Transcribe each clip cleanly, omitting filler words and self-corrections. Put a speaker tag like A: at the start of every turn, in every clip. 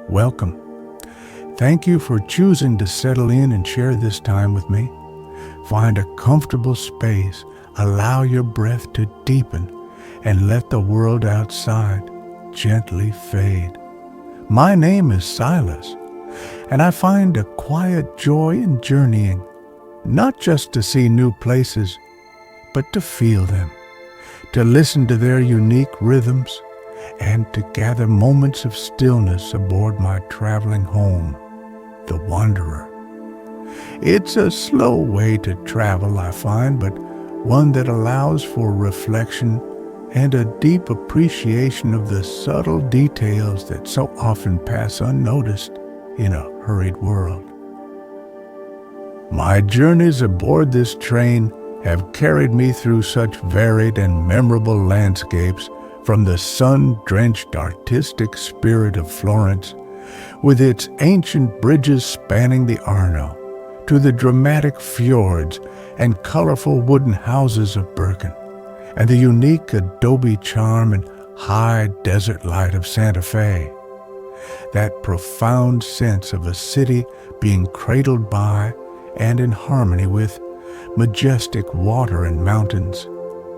A: welcome. Thank you for choosing to settle in and share this time with me. Find a comfortable space, allow your breath to deepen, and let the world outside gently fade. My name is Silas, and I find a quiet joy in journeying, not just to see new places, but to feel them, to listen to their unique rhythms, and to gather moments of stillness aboard my traveling home, the Wanderer. It's a slow way to travel, I find, but one that allows for reflection and a deep appreciation of the subtle details that so often pass unnoticed in a hurried world. My journeys aboard this train have carried me through such varied and memorable landscapes, from the sun-drenched artistic spirit of Florence, with its ancient bridges spanning the Arno, to the dramatic fjords and colorful wooden houses of Bergen, and the unique adobe charm and high desert light of Santa Fe. That profound sense of a city being cradled by and in harmony with majestic water and mountains.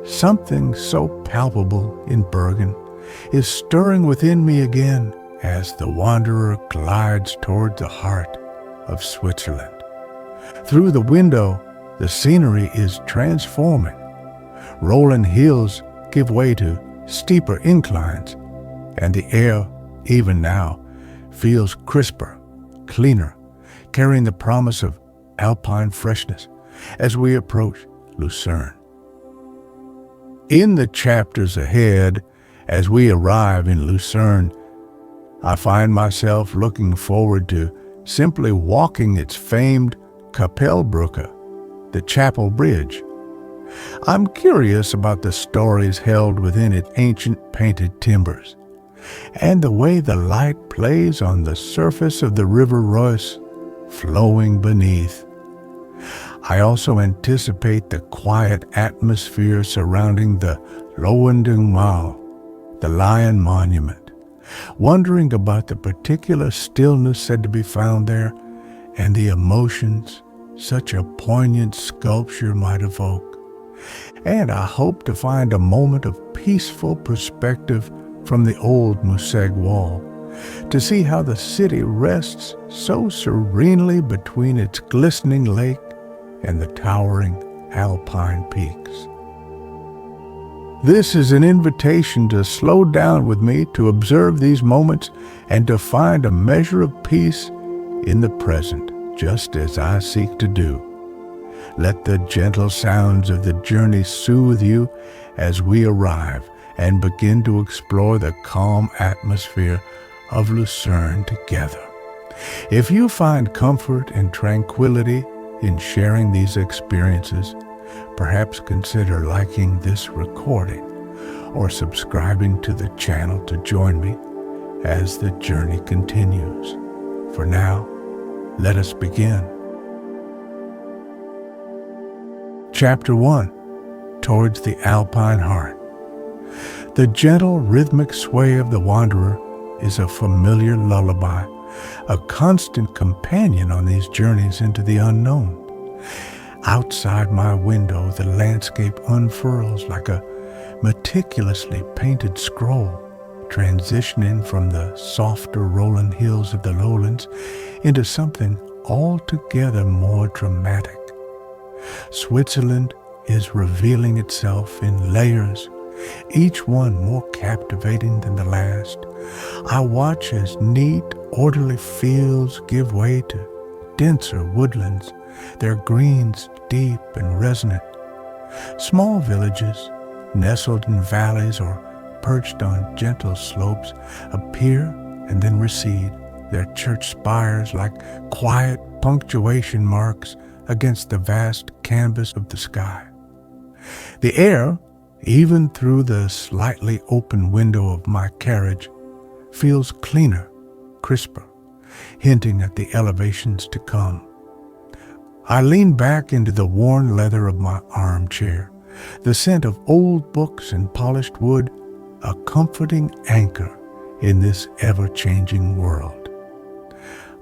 A: Something so palpable in Bergen is stirring within me again as the wanderer glides toward the heart of Switzerland. Through the window, the scenery is transforming. Rolling hills give way to steeper inclines, and the air, even now, feels crisper, cleaner, carrying the promise of alpine freshness as we approach Lucerne. In the chapters ahead, as we arrive in Lucerne, I find myself looking forward to simply walking its famed Kapellbrücke, the chapel bridge. I'm curious about the stories held within its ancient painted timbers, and the way the light plays on the surface of the River Reuss flowing beneath. I also anticipate the quiet atmosphere surrounding the Lohendenkmal, the Lion Monument, wondering about the particular stillness said to be found there and the emotions such a poignant sculpture might evoke. And I hope to find a moment of peaceful perspective from the old Musegg wall, to see how the city rests so serenely between its glistening lake and the towering Alpine peaks. This is an invitation to slow down with me, to observe these moments, and to find a measure of peace in the present, just as I seek to do. Let the gentle sounds of the journey soothe you as we arrive and begin to explore the calm atmosphere of Lucerne together. If you find comfort and tranquility in sharing these experiences, perhaps consider liking this recording or subscribing to the channel to join me as the journey continues. For now, let us begin. Chapter 1, Towards the Alpine Heart. The gentle rhythmic sway of the wanderer is a familiar lullaby, a constant companion on these journeys into the unknown. Outside my window, the landscape unfurls like a meticulously painted scroll, transitioning from the softer rolling hills of the lowlands into something altogether more dramatic. Switzerland is revealing itself in layers, each one more captivating than the last. I watch as neat, orderly fields give way to denser woodlands, their greens deep and resonant. Small villages, nestled in valleys or perched on gentle slopes, appear and then recede, their church spires like quiet punctuation marks against the vast canvas of the sky. The air, even through the slightly open window of my carriage, feels cleaner, crisper, hinting at the elevations to come. I lean back into the worn leather of my armchair, the scent of old books and polished wood, a comforting anchor in this ever-changing world.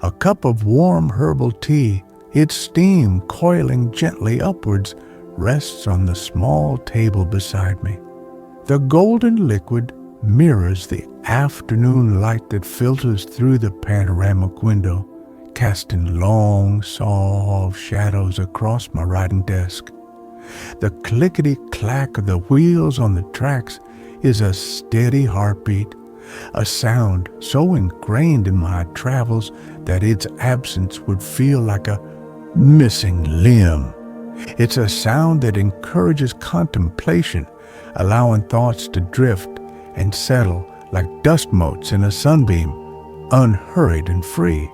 A: A cup of warm herbal tea, its steam coiling gently upwards, rests on the small table beside me. The golden liquid mirrors the afternoon light that filters through the panoramic window, casting long, soft shadows across my writing desk. The clickety-clack of the wheels on the tracks is a steady heartbeat, a sound so ingrained in my travels that its absence would feel like a missing limb. It's a sound that encourages contemplation, allowing thoughts to drift and settle like dust motes in a sunbeam, unhurried and free.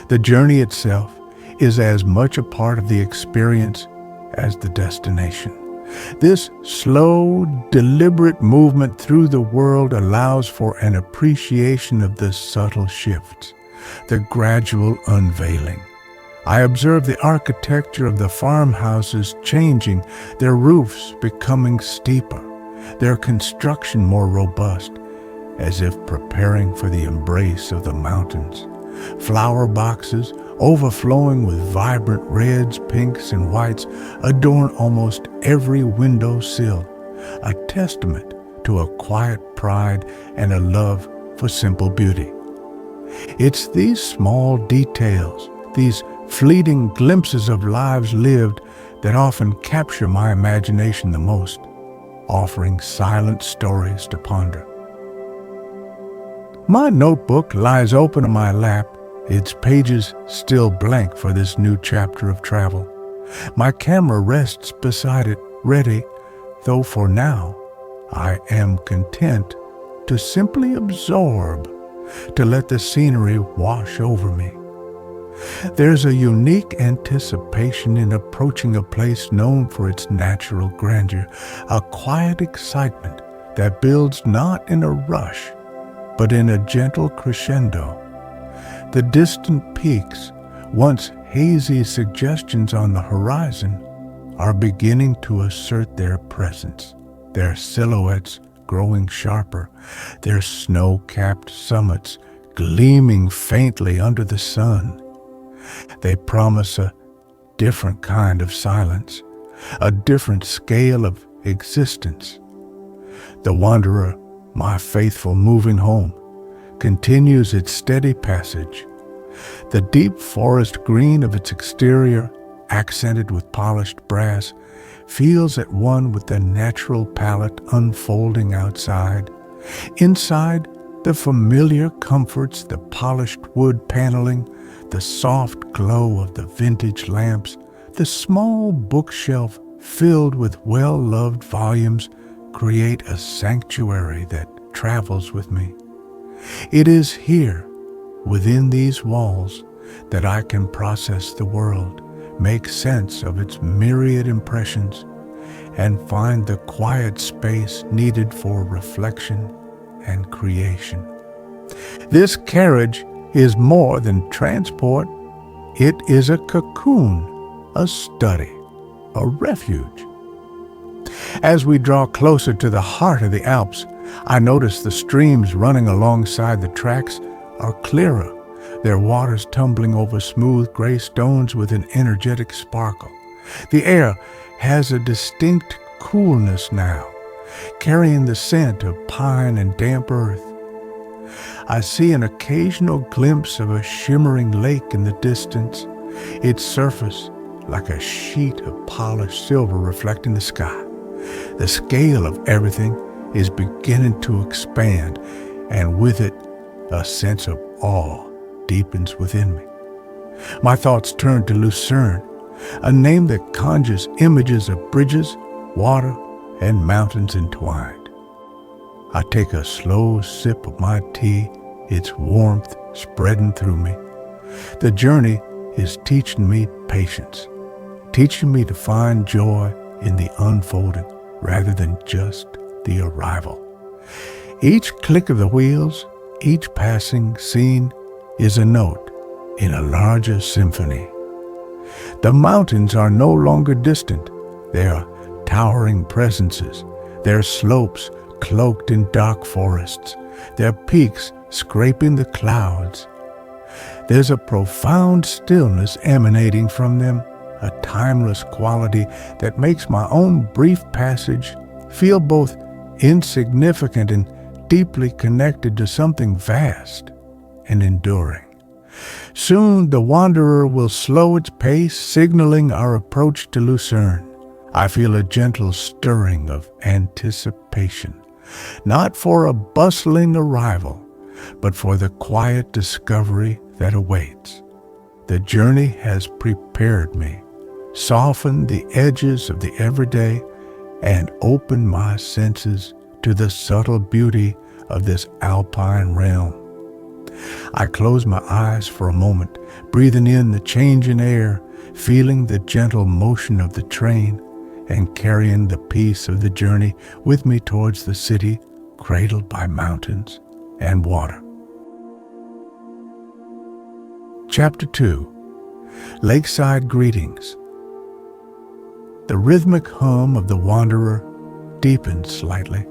A: The journey itself is as much a part of the experience as the destination. This slow, deliberate movement through the world allows for an appreciation of the subtle shifts, the gradual unveiling. I observe the architecture of the farmhouses changing, their roofs becoming steeper, their construction more robust, as if preparing for the embrace of the mountains. Flower boxes, overflowing with vibrant reds, pinks, and whites, adorn almost every window sill, a testament to a quiet pride and a love for simple beauty. It's these small details, these fleeting glimpses of lives lived, that often capture my imagination the most, offering silent stories to ponder. My notebook lies open on my lap, its pages still blank for this new chapter of travel. My camera rests beside it, ready, though for now I am content to simply absorb, to let the scenery wash over me. There's a unique anticipation in approaching a place known for its natural grandeur, a quiet excitement that builds not in a rush, but in a gentle crescendo. The distant peaks, once hazy suggestions on the horizon, are beginning to assert their presence, their silhouettes growing sharper, their snow-capped summits gleaming faintly under the sun. They promise a different kind of silence, a different scale of existence. The wanderer, my faithful moving home, continues its steady passage. The deep forest green of its exterior, accented with polished brass, feels at one with the natural palette unfolding outside. Inside, the familiar comforts, the polished wood paneling, the soft glow of the vintage lamps, the small bookshelf filled with well-loved volumes create a sanctuary that travels with me. It is here, within these walls, that I can process the world, make sense of its myriad impressions, and find the quiet space needed for reflection and creation. This carriage is more than transport. It is a cocoon, a study, a refuge. As we draw closer to the heart of the Alps, I notice the streams running alongside the tracks are clearer, their waters tumbling over smooth gray stones with an energetic sparkle. The air has a distinct coolness now, carrying the scent of pine and damp earth. I see an occasional glimpse of a shimmering lake in the distance, its surface like a sheet of polished silver reflecting the sky. The scale of everything is beginning to expand, and with it, a sense of awe deepens within me. My thoughts turn to Lucerne, a name that conjures images of bridges, water, and mountains entwined. I take a slow sip of my tea, its warmth spreading through me. The journey is teaching me patience, teaching me to find joy in the unfolding rather than just the arrival. Each click of the wheels, each passing scene is a note in a larger symphony. The mountains are no longer distant. They are towering presences, their slopes cloaked in dark forests, their peaks scraping the clouds. There's a profound stillness emanating from them, a timeless quality that makes my own brief passage feel both insignificant and deeply connected to something vast and enduring. Soon the wanderer will slow its pace, signaling our approach to Lucerne. I feel a gentle stirring of anticipation, not for a bustling arrival, but for the quiet discovery that awaits. The journey has prepared me, softened the edges of the everyday, and opened my senses to the subtle beauty of this alpine realm. I close my eyes for a moment, breathing in the change in air, feeling the gentle motion of the train, and carrying the peace of the journey with me towards the city, cradled by mountains and water. Chapter 2. Lakeside Greetings. The rhythmic hum of the wanderer deepens slightly,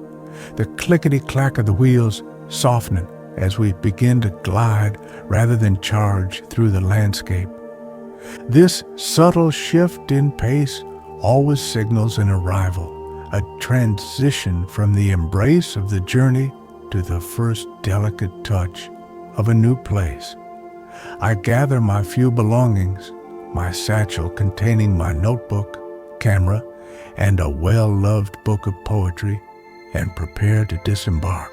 A: the clickety-clack of the wheels softening as we begin to glide rather than charge through the landscape. This subtle shift in pace always signals an arrival, a transition from the embrace of the journey to the first delicate touch of a new place. I gather my few belongings, my satchel containing my notebook, camera, and a well-loved book of poetry, and prepare to disembark.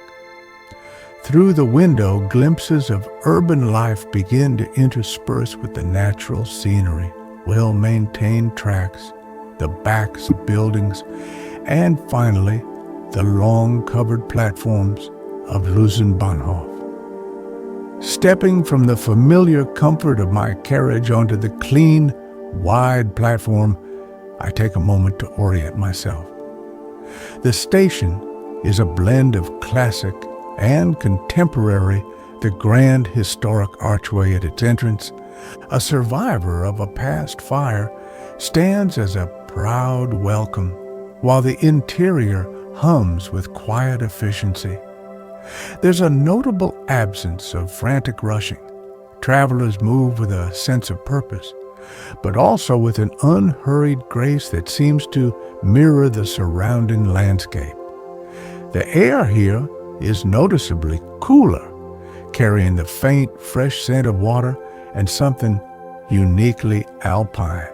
A: Through the window, glimpses of urban life begin to intersperse with the natural scenery, well-maintained tracks, the backs of buildings, and finally, the long covered platforms of Lucerne Bahnhof. Stepping from the familiar comfort of my carriage onto the clean, wide platform, I take a moment to orient myself. The station is a blend of classic and contemporary, the grand historic archway at its entrance, a survivor of a past fire, stands as a proud welcome, while the interior hums with quiet efficiency. There's a notable absence of frantic rushing. Travelers move with a sense of purpose, but also with an unhurried grace that seems to mirror the surrounding landscape. The air here is noticeably cooler, carrying the faint, fresh scent of water and something uniquely alpine,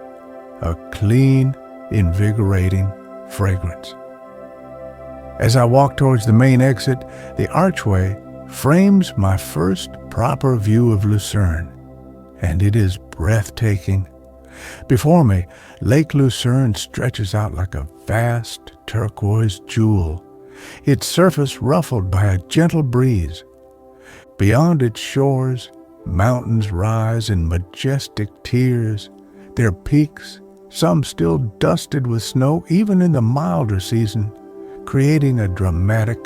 A: a clean, invigorating fragrance. As I walk towards the main exit, the archway frames my first proper view of Lucerne, and it is breathtaking. Before me, Lake Lucerne stretches out like a vast turquoise jewel, its surface ruffled by a gentle breeze. Beyond its shores, mountains rise in majestic tiers, their peaks, some still dusted with snow even in the milder season, creating a dramatic,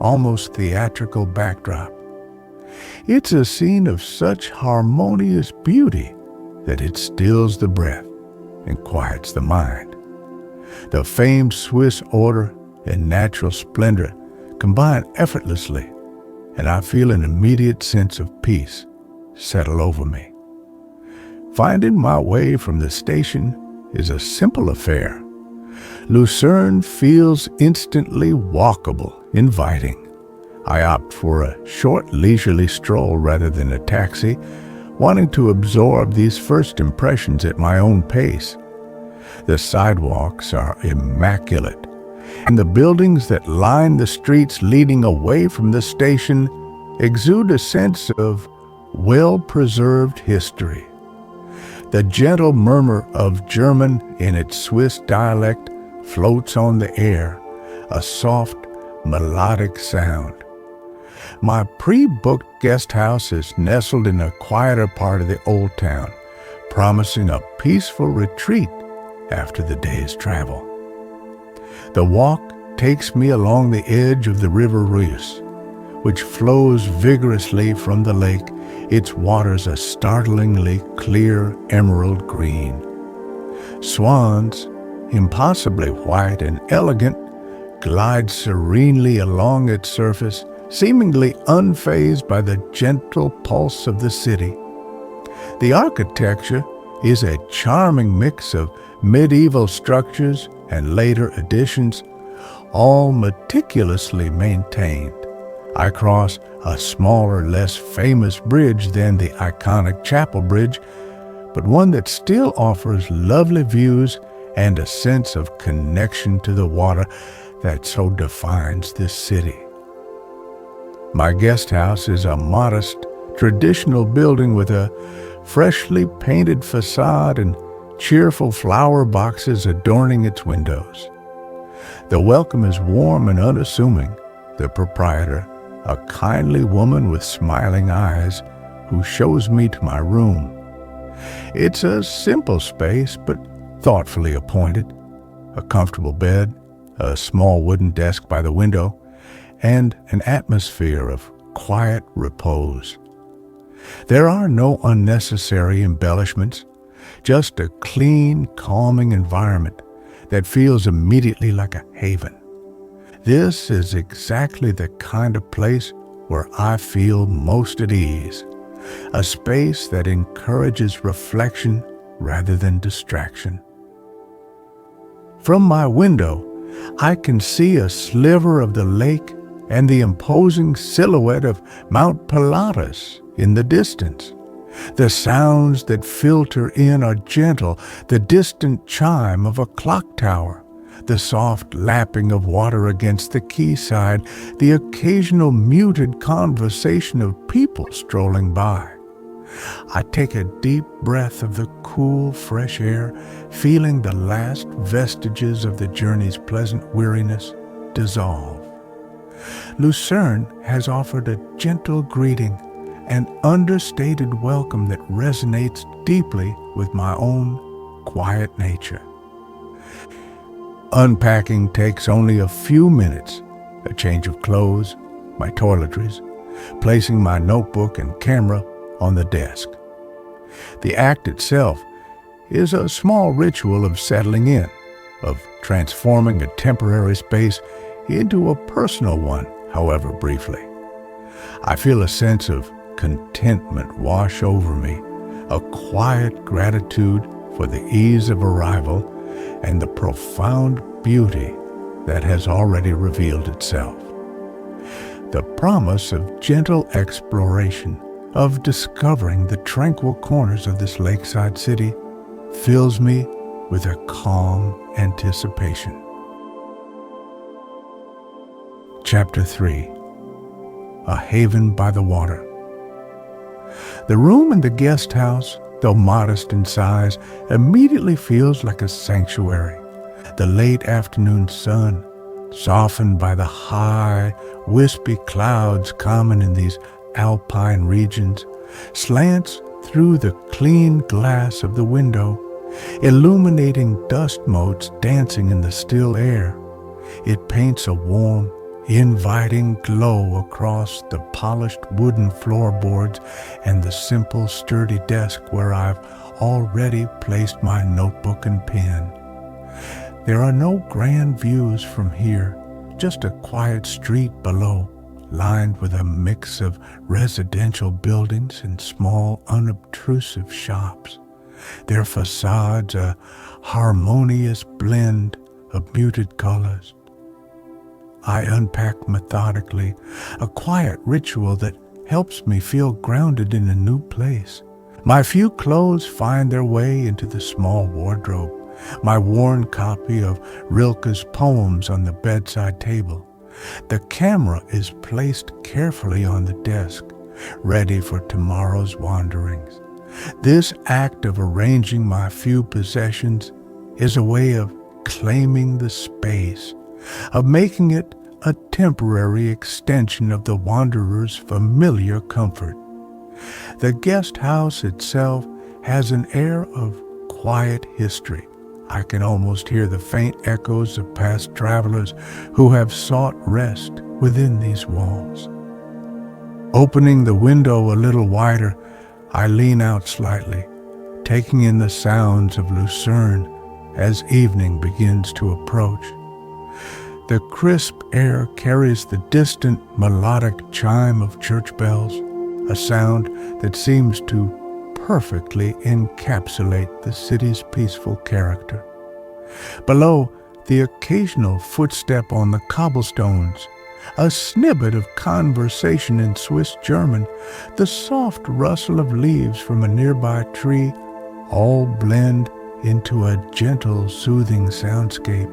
A: almost theatrical backdrop. It's a scene of such harmonious beauty that it stills the breath and quiets the mind. The famed Swiss order and natural splendor combine effortlessly, and I feel an immediate sense of peace settle over me. Finding my way from the station is a simple affair. Lucerne feels instantly walkable, inviting. I opt for a short, leisurely stroll rather than a taxi, wanting to absorb these first impressions at my own pace. The sidewalks are immaculate, and the buildings that line the streets leading away from the station exude a sense of well-preserved history. The gentle murmur of German in its Swiss dialect floats on the air, a soft, melodic sound. My pre-booked guest house is nestled in a quieter part of the old town, promising a peaceful retreat after the day's travel. The walk takes me along the edge of the River Reuss, which flows vigorously from the lake, its waters a startlingly clear emerald green. Swans, impossibly white and elegant, glide serenely along its surface, seemingly unfazed by the gentle pulse of the city. The architecture is a charming mix of medieval structures and later additions, all meticulously maintained. I cross a smaller, less famous bridge than the iconic Chapel Bridge, but one that still offers lovely views and a sense of connection to the water that so defines this city. My guest house is a modest, traditional building with a freshly painted facade and cheerful flower boxes adorning its windows. The welcome is warm and unassuming. The proprietor, a kindly woman with smiling eyes, who shows me to my room. It's a simple space, but thoughtfully appointed. A comfortable bed, a small wooden desk by the window, and an atmosphere of quiet repose. There are no unnecessary embellishments, just a clean, calming environment that feels immediately like a haven. This is exactly the kind of place where I feel most at ease, a space that encourages reflection rather than distraction. From my window, I can see a sliver of the lake and the imposing silhouette of Mount Pilatus in the distance. The sounds that filter in are gentle, the distant chime of a clock tower, the soft lapping of water against the quayside, the occasional muted conversation of people strolling by. I take a deep breath of the cool, fresh air, feeling the last vestiges of the journey's pleasant weariness dissolve. Lucerne has offered a gentle greeting, an understated welcome that resonates deeply with my own quiet nature. Unpacking takes only a few minutes, a change of clothes, my toiletries, placing my notebook and camera on the desk. The act itself is a small ritual of settling in, of transforming a temporary space into a personal one, however briefly. I feel a sense of contentment wash over me, a quiet gratitude for the ease of arrival and the profound beauty that has already revealed itself. The promise of gentle exploration, of discovering the tranquil corners of this lakeside city, fills me with a calm anticipation. Chapter 3. A Haven by the Water. The room in the guest house, though modest in size, immediately feels like a sanctuary. The late afternoon sun, softened by the high, wispy clouds common in these alpine regions, slants through the clean glass of the window, illuminating dust motes dancing in the still air. It paints a warm, inviting glow across the polished wooden floorboards and the simple, sturdy desk where I've already placed my notebook and pen. There are no grand views from here, just a quiet street below, lined with a mix of residential buildings and small, unobtrusive shops, their facades a harmonious blend of muted colors. I unpack methodically, a quiet ritual that helps me feel grounded in a new place. My few clothes find their way into the small wardrobe, my worn copy of Rilke's poems on the bedside table. The camera is placed carefully on the desk, ready for tomorrow's wanderings. This act of arranging my few possessions is a way of claiming the space, of making it a temporary extension of the wanderer's familiar comfort. The guest house itself has an air of quiet history. I can almost hear the faint echoes of past travelers who have sought rest within these walls. Opening the window a little wider, I lean out slightly, taking in the sounds of Lucerne as evening begins to approach. The crisp air carries the distant melodic chime of church bells, a sound that seems to perfectly encapsulate the city's peaceful character. Below, the occasional footstep on the cobblestones, a snippet of conversation in Swiss German, the soft rustle of leaves from a nearby tree, all blend into a gentle, soothing soundscape.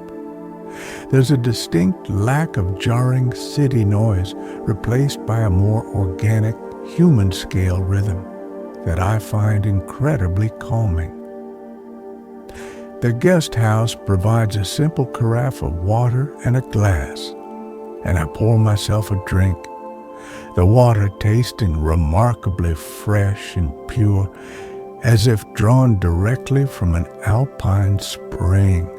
A: There's a distinct lack of jarring city noise, replaced by a more organic, human-scale rhythm that I find incredibly calming. The guest house provides a simple carafe of water and a glass, and I pour myself a drink, the water tasting remarkably fresh and pure, as if drawn directly from an alpine spring.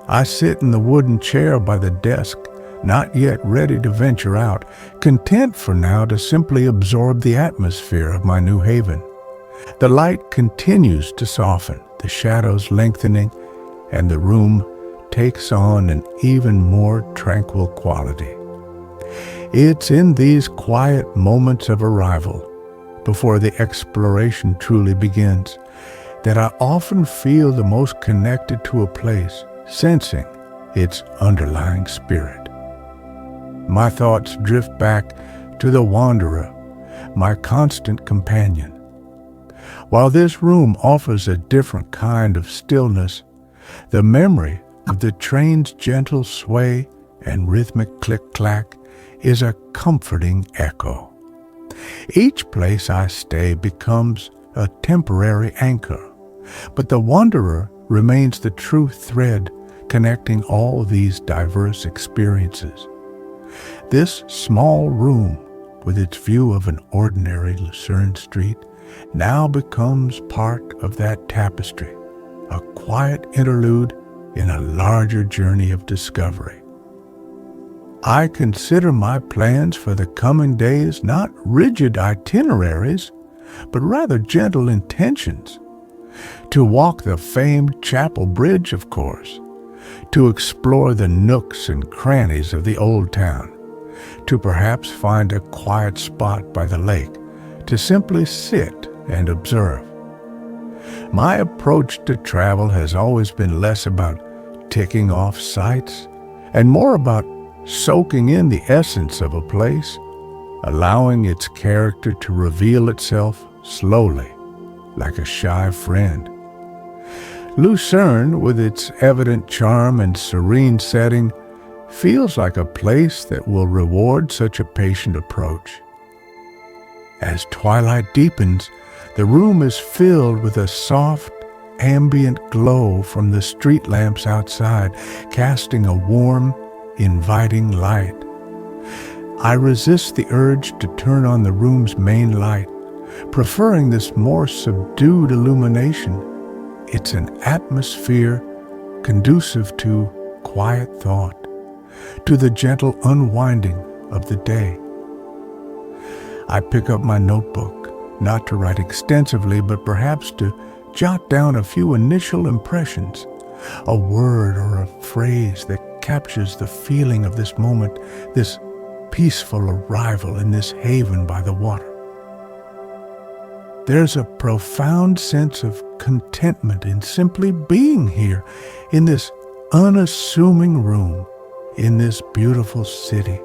A: I sit in the wooden chair by the desk, not yet ready to venture out, content for now to simply absorb the atmosphere of my new haven. The light continues to soften, the shadows lengthening, and the room takes on an even more tranquil quality. It's in these quiet moments of arrival, before the exploration truly begins, that I often feel the most connected to a place, sensing its underlying spirit. My thoughts drift back to the wanderer, my constant companion. While this room offers a different kind of stillness, the memory of the train's gentle sway and rhythmic click-clack is a comforting echo. Each place I stay becomes a temporary anchor, but the wanderer remains the true thread connecting all these diverse experiences. This small room, with its view of an ordinary Lucerne street, now becomes part of that tapestry, a quiet interlude in a larger journey of discovery. I consider my plans for the coming days not rigid itineraries, but rather gentle intentions. To walk the famed Chapel Bridge, of course, to explore the nooks and crannies of the old town, to perhaps find a quiet spot by the lake, to simply sit and observe. My approach to travel has always been less about ticking off sights and more about soaking in the essence of a place, allowing its character to reveal itself slowly, like a shy friend. Lucerne, with its evident charm and serene setting, feels like a place that will reward such a patient approach. As twilight deepens, the room is filled with a soft, ambient glow from the street lamps outside, casting a warm, inviting light. I resist the urge to turn on the room's main light, preferring this more subdued illumination. It's an atmosphere conducive to quiet thought, to the gentle unwinding of the day. I pick up my notebook, not to write extensively, but perhaps to jot down a few initial impressions, a word or a phrase that captures the feeling of this moment, this peaceful arrival in this haven by the water. There's a profound sense of contentment in simply being here, in this unassuming room, in this beautiful city.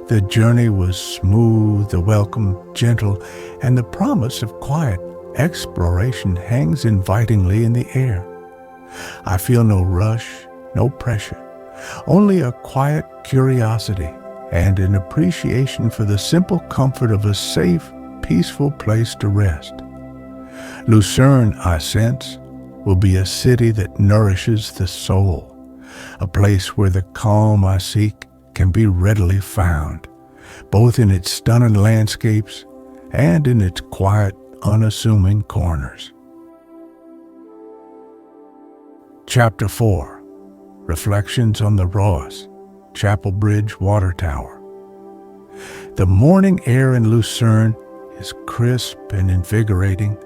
A: The journey was smooth, the welcome gentle, and the promise of quiet exploration hangs invitingly in the air. I feel no rush, no pressure, only a quiet curiosity and an appreciation for the simple comfort of a safe, peaceful place to rest. Lucerne, I sense, will be a city that nourishes the soul, a place where the calm I seek can be readily found, both in its stunning landscapes and in its quiet, unassuming corners. Chapter 4. Reflections on the Ross, Chapel Bridge Water Tower. The morning air in Lucerne is crisp and invigorating,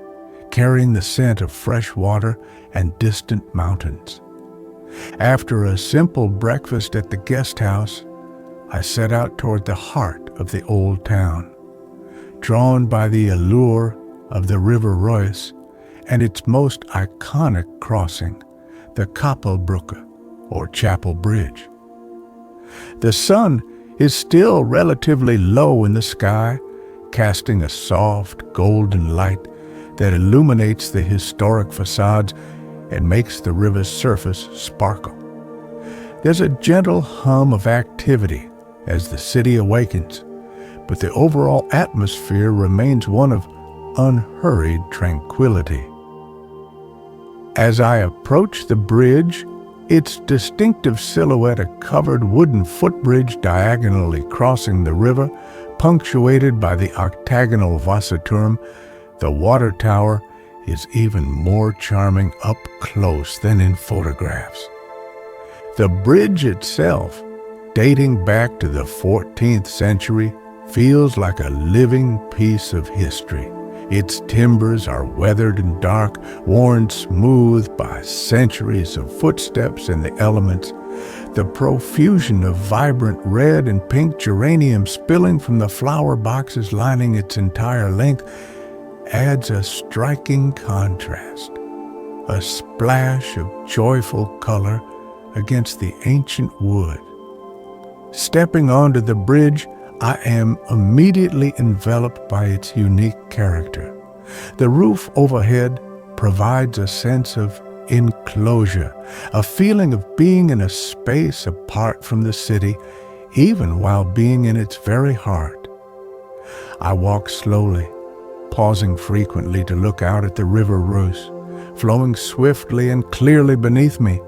A: carrying the scent of fresh water and distant mountains. After a simple breakfast at the guest house, I set out toward the heart of the old town, drawn by the allure of the River Royce and its most iconic crossing, the Kapelbrücke, or Chapel Bridge. The sun is still relatively low in the sky, casting a soft, golden light that illuminates the historic facades and makes the river's surface sparkle. There's a gentle hum of activity as the city awakens, but the overall atmosphere remains one of unhurried tranquility. As I approach the bridge, its distinctive silhouette, a covered wooden footbridge diagonally crossing the river, punctuated by the octagonal Wasserturm, the water tower, is even more charming up close than in photographs. The bridge itself, dating back to the 14th century, feels like a living piece of history. Its timbers are weathered and dark, worn smooth by centuries of footsteps and the elements. The profusion of vibrant red and pink geraniums spilling from the flower boxes lining its entire length adds a striking contrast, a splash of joyful color against the ancient wood. Stepping onto the bridge, I am immediately enveloped by its unique character. The roof overhead provides a sense of enclosure, a feeling of being in a space apart from the city, even while being in its very heart. I walk slowly, pausing frequently to look out at the River Royce, flowing swiftly and clearly beneath me.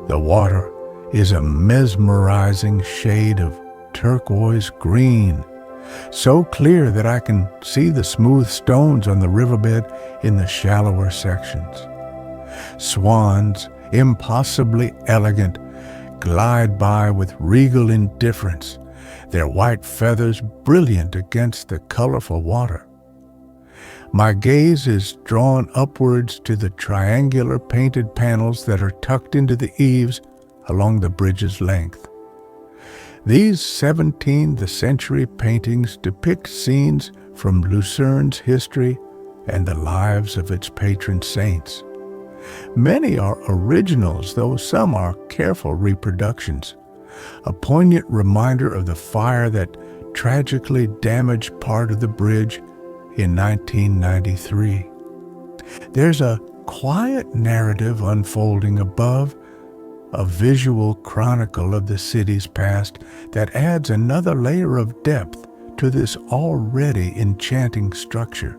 A: The water is a mesmerizing shade of turquoise green, so clear that I can see the smooth stones on the riverbed in the shallower sections. Swans, impossibly elegant, glide by with regal indifference, their white feathers brilliant against the colorful water. My gaze is drawn upwards to the triangular painted panels that are tucked into the eaves along the bridge's length. These 17th century paintings depict scenes from Lucerne's history and the lives of its patron saints. Many are originals, though some are careful reproductions, a poignant reminder of the fire that tragically damaged part of the bridge in 1993. There's a quiet narrative unfolding above, a visual chronicle of the city's past that adds another layer of depth to this already enchanting structure.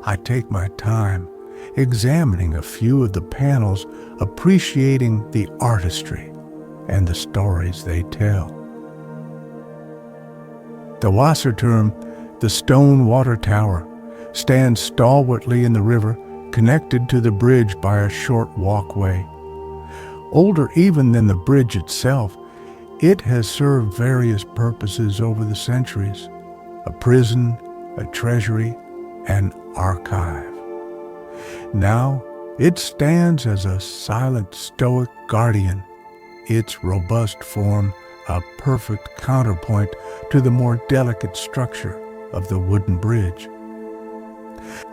A: I take my time, examining a few of the panels, appreciating the artistry and the stories they tell. The Wasserturm, the stone water tower, stands stalwartly in the river, connected to the bridge by a short walkway. Older even than the bridge itself, it has served various purposes over the centuries: a prison, a treasury, an archive. Now it stands as a silent stoic guardian, its robust form a perfect counterpoint to the more delicate structure of the wooden bridge.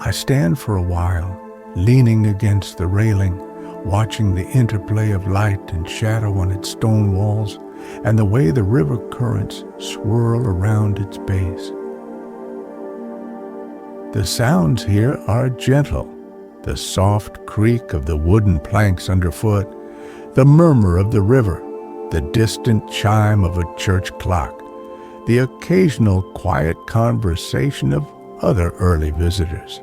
A: I stand for a while, leaning against the railing, watching the interplay of light and shadow on its stone walls and the way the river currents swirl around its base. The sounds here are gentle: the soft creak of the wooden planks underfoot, the murmur of the river, the distant chime of a church clock, the occasional quiet conversation of other early visitors.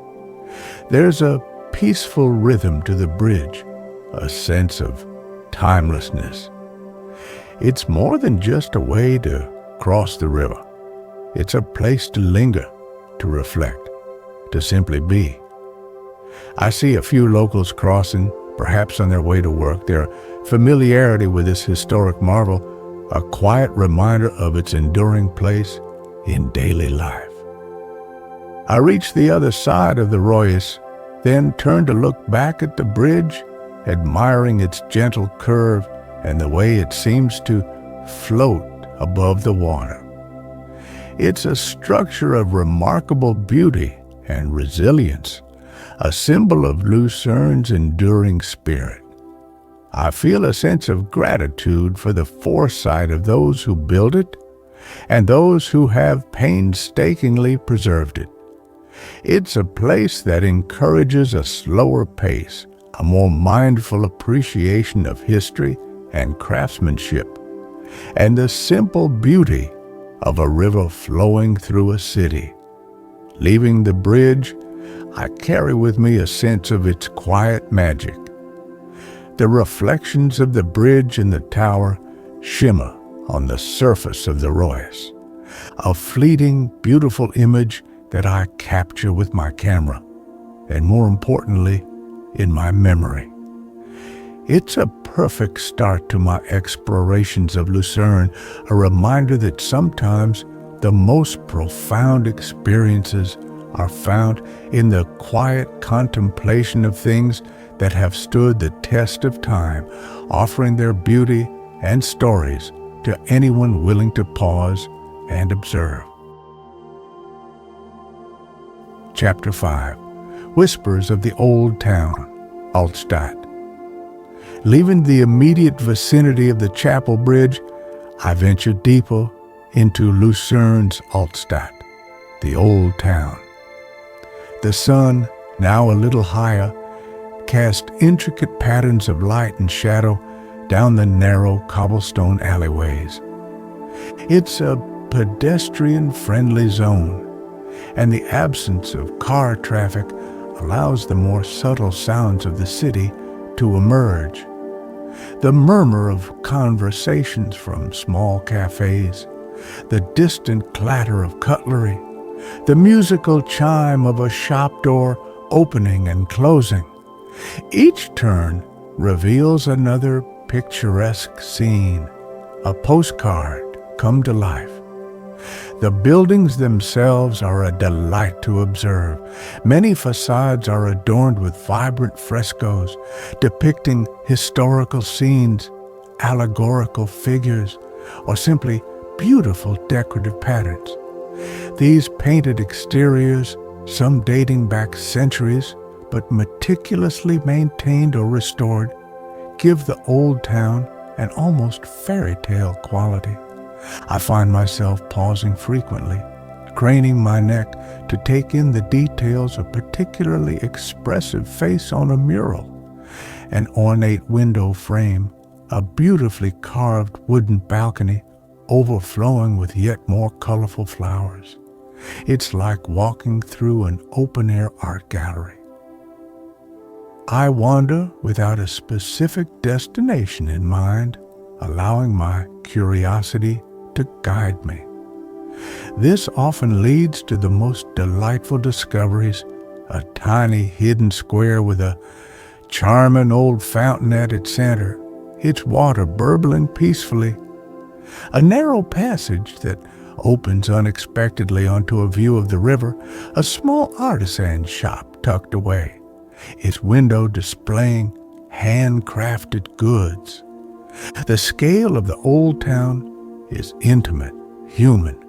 A: There's a peaceful rhythm to the bridge, a sense of timelessness. It's more than just a way to cross the river. It's a place to linger, to reflect, to simply be. I see a few locals crossing, perhaps on their way to work, their familiarity with this historic marvel, a quiet reminder of its enduring place in daily life. I reach the other side of the Royce, then turn to look back at the bridge, admiring its gentle curve and the way it seems to float above the water. It's a structure of remarkable beauty and resilience, a symbol of Lucerne's enduring spirit. I feel a sense of gratitude for the foresight of those who built it and those who have painstakingly preserved it. It's a place that encourages a slower pace, a more mindful appreciation of history and craftsmanship, and the simple beauty of a river flowing through a city. Leaving the bridge, I carry with me a sense of its quiet magic. The reflections of the bridge and the tower shimmer on the surface of the Royce, a fleeting, beautiful image that I capture with my camera, and more importantly, in my memory. It's a perfect start to my explorations of Lucerne, a reminder that sometimes the most profound experiences are found in the quiet contemplation of things that have stood the test of time, offering their beauty and stories to anyone willing to pause and observe. Chapter 5. Whispers of the Old Town, Altstadt. Leaving the immediate vicinity of the chapel bridge, I venture deeper into Lucerne's Altstadt, the Old Town. The sun, now a little higher, cast intricate patterns of light and shadow down the narrow cobblestone alleyways. It's a pedestrian-friendly zone, and the absence of car traffic allows the more subtle sounds of the city to emerge. The murmur of conversations from small cafes, the distant clatter of cutlery, the musical chime of a shop door opening and closing. Each turn reveals another picturesque scene, a postcard come to life. The buildings themselves are a delight to observe. Many facades are adorned with vibrant frescoes depicting historical scenes, allegorical figures, or simply beautiful decorative patterns. These painted exteriors, some dating back centuries, but meticulously maintained or restored, give the old town an almost fairy tale quality. I find myself pausing frequently, craning my neck to take in the details of a particularly expressive face on a mural, an ornate window frame, a beautifully carved wooden balcony overflowing with yet more colorful flowers. It's like walking through an open-air art gallery. I wander without a specific destination in mind, allowing my curiosity to guide me. This often leads to the most delightful discoveries, a tiny hidden square with a charming old fountain at its center, its water burbling peacefully, a narrow passage that opens unexpectedly onto a view of the river, a small artisan shop tucked away, its window displaying handcrafted goods. The scale of the old town is intimate, human.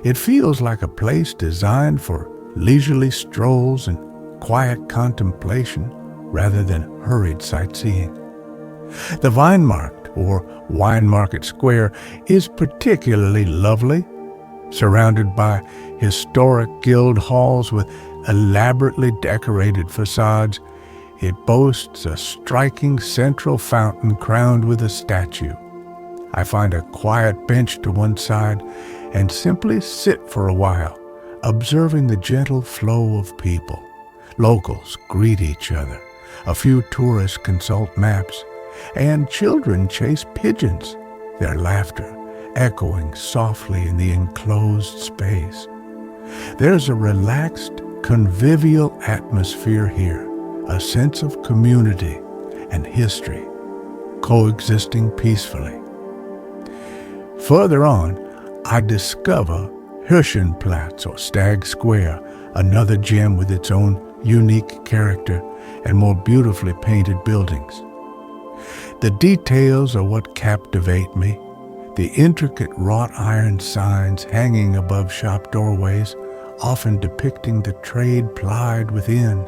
A: It feels like a place designed for leisurely strolls and quiet contemplation rather than hurried sightseeing. The Vine Market, or Wine Market Square, is particularly lovely, surrounded by historic guild halls with elaborately decorated facades. It boasts a striking central fountain crowned with a statue. I find a quiet bench to one side and simply sit for a while, observing the gentle flow of people. Locals greet each other, a few tourists consult maps, and children chase pigeons, their laughter echoing softly in the enclosed space. There's a relaxed, convivial atmosphere here, a sense of community and history coexisting peacefully. Further on, I discover Hirschenplatz, or Stag Square, another gem with its own unique character and more beautifully painted buildings. The details are what captivate me. The intricate wrought iron signs hanging above shop doorways often depicting the trade plied within,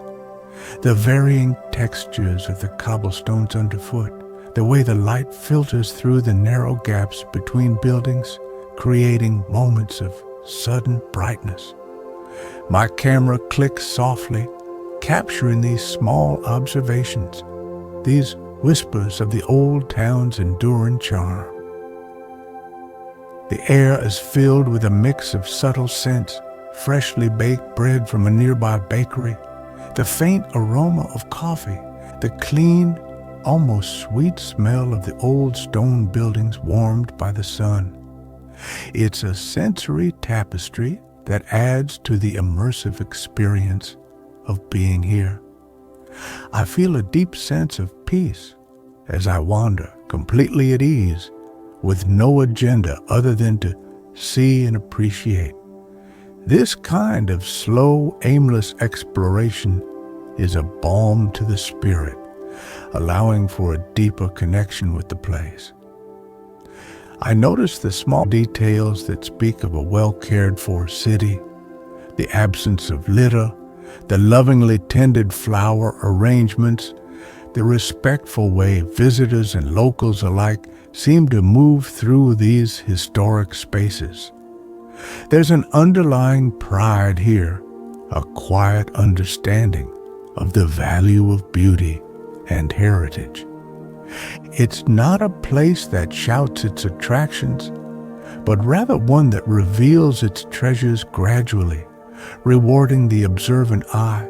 A: the varying textures of the cobblestones underfoot, the way the light filters through the narrow gaps between buildings, creating moments of sudden brightness. My camera clicks softly, capturing these small observations, these whispers of the old town's enduring charm. The air is filled with a mix of subtle scents, freshly baked bread from a nearby bakery, the faint aroma of coffee, the clean, almost sweet smell of the old stone buildings warmed by the sun. It's a sensory tapestry that adds to the immersive experience of being here. I feel a deep sense of peace as I wander, completely at ease, with no agenda other than to see and appreciate. This kind of slow, aimless exploration is a balm to the spirit, allowing for a deeper connection with the place. I notice the small details that speak of a well-cared-for city, the absence of litter, the lovingly tended flower arrangements, the respectful way visitors and locals alike seem to move through these historic spaces. There's an underlying pride here, a quiet understanding of the value of beauty and heritage. It's not a place that shouts its attractions, but rather one that reveals its treasures gradually, rewarding the observant eye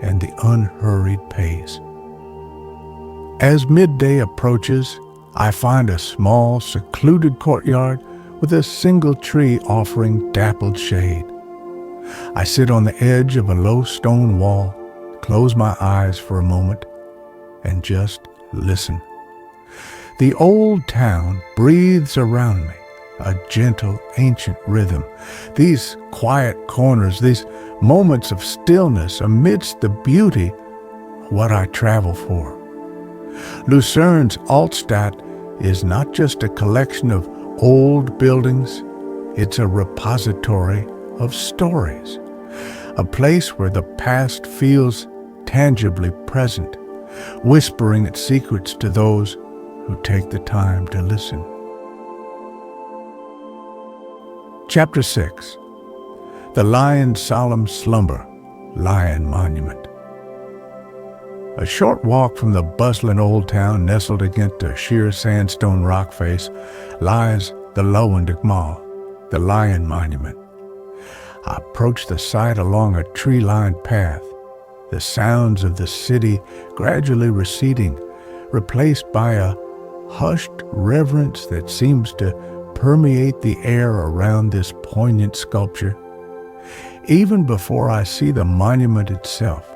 A: and the unhurried pace. As midday approaches, I find a small, secluded courtyard with a single tree offering dappled shade. I sit on the edge of a low stone wall, close my eyes for a moment, and just listen. The old town breathes around me, a gentle, ancient rhythm. These quiet corners, these moments of stillness amidst the beauty of what I travel for. Lucerne's Altstadt is not just a collection of old buildings, it's a repository of stories, a place where the past feels tangibly present, whispering its secrets to those who take the time to listen. Chapter 6. The Lion's Solemn Slumber, Lion Monument. A short walk from the bustling old town nestled against a sheer sandstone rock face lies the Lowendigmal, the Lion Monument. I approach the site along a tree-lined path, the sounds of the city gradually receding, replaced by a hushed reverence that seems to permeate the air around this poignant sculpture. Even before I see the monument itself,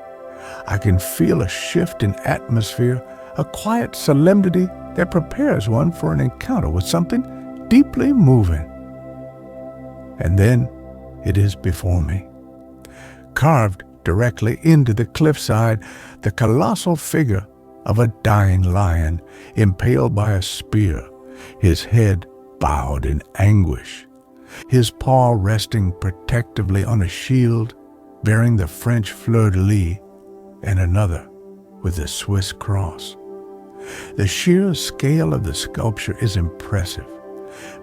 A: I can feel a shift in atmosphere, a quiet solemnity that prepares one for an encounter with something deeply moving. And then it is before me. Carved directly into the cliffside, the colossal figure of a dying lion impaled by a spear, his head bowed in anguish, his paw resting protectively on a shield bearing the French fleur-de-lis and another with the Swiss cross. The sheer scale of the sculpture is impressive,